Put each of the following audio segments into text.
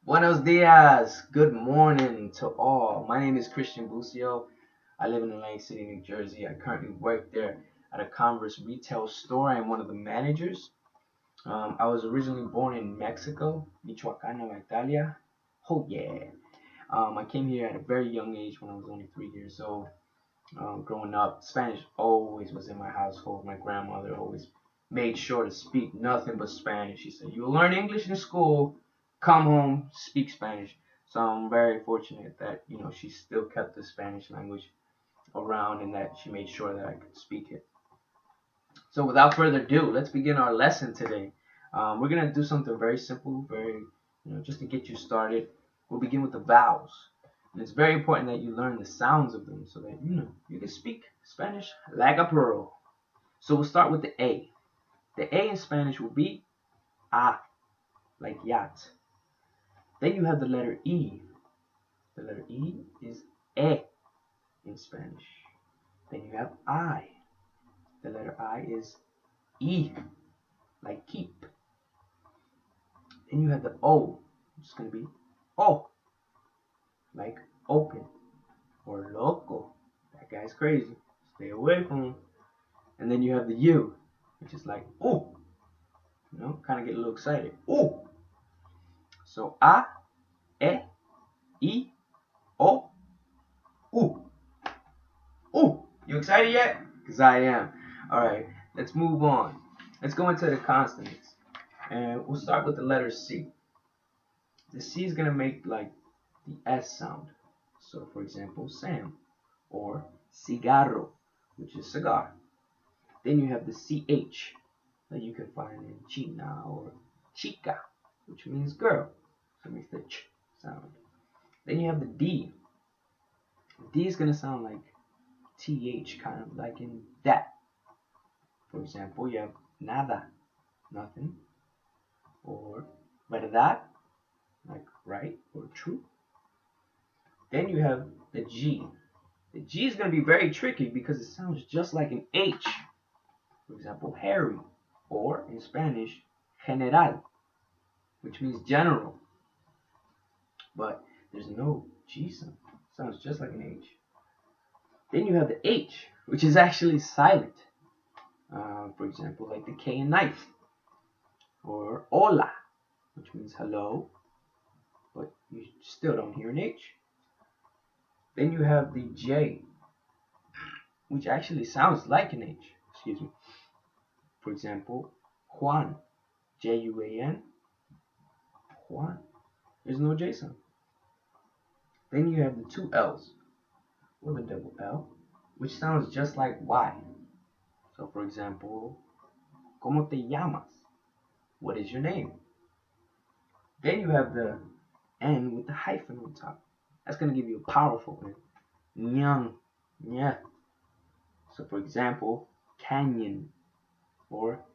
Buenos dias. Good morning to all. My name is Christian Bucio. I live in Atlantic City, New Jersey. I currently work there at a Converse retail store. I am one of the managers. I was originally born in Mexico, Michoacán, Nueva Italia. Oh yeah. I came here at a very young age when I was only 3 years old. Growing up, Spanish always was in my household. My grandmother always made sure to speak nothing but Spanish. She said, "You'll learn English in school. Come home, speak Spanish." So I'm very fortunate that she still kept the Spanish language around and that she made sure that I could speak it. So without further ado, let's begin our lesson today. We're gonna do something very simple, very just to get you started. We'll begin with the vowels. And it's very important that you learn the sounds of them so that you can speak Spanish like a pro. So we'll start with the A. The A in Spanish will be A, like yacht. Then you have the letter E. The letter E is E in Spanish. Then you have I. The letter I is E, like keep. Then you have the O, which is going to be O, like open, or loco. That guy's crazy. Stay away from him. And then you have the U, which is like ooh. Kind of get a little excited. Ooh. So A, E, I, O, U. Ooh. You excited yet? Because I am. Alright, let's move on. Let's go into the consonants. And we'll start with the letter C. The C is going to make like the S sound. So for example, Sam, or cigarro, which is cigar. Then you have the CH that you can find in China or chica, which means girl. So it makes the ch sound. Then you have the D. D is going to sound like TH, kind of like in that. For example, you have nada, nothing, or verdad, like right or true. Then you have the G. The G is going to be very tricky because it sounds just like an H. For example, Harry, or in Spanish, general, which means general. But there's no G sound. It sounds just like an H. Then you have the H, which is actually silent. For example, like the K in knife. Or hola, which means hello, but you still don't hear an H. Then you have the J, which actually sounds like an H. Excuse me. For example, Juan, Juan, Juan. There's no J sound. Then you have the two L's, with a double L, which sounds just like Y. So for example, ¿Cómo te llamas? What is your name? Then you have the N with the hyphen on top. That's going to give you a powerful N. Nyang, yeah. So for example, canyon, or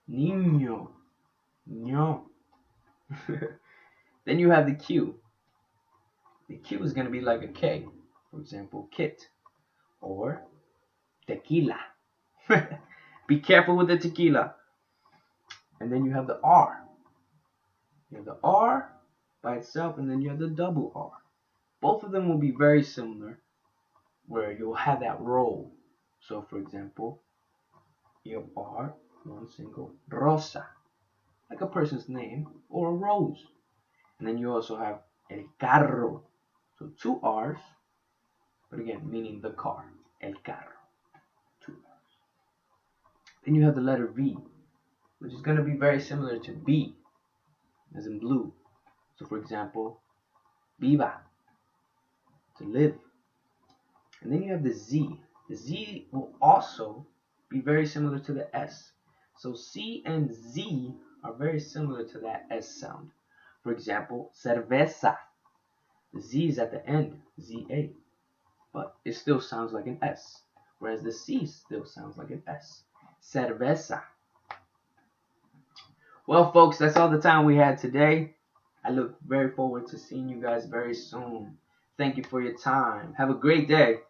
niño, ño. Then you have the Q. The Q is going to be like a K. For example, kit, or tequila. Be careful with the tequila. And then you have the R. You have the R by itself, and then you have the double R. Both of them will be very similar, where you'll have that roll. So for example, you have R, one single, rosa, like a person's name, or a rose. And then you also have el carro. So two R's, but again, meaning the car. El carro. Two R's. Then you have the letter V, which is going to be very similar to B, as in blue. So for example, viva, to live. And then you have the Z. The Z will also be very similar to the S. So C and Z are very similar to that S sound. For example, cerveza. The Z is at the end, Z-A. But it still sounds like an S. Whereas the C still sounds like an S. Cerveza. Well, folks, that's all the time we had today. I look very forward to seeing you guys very soon. Thank you for your time. Have a great day.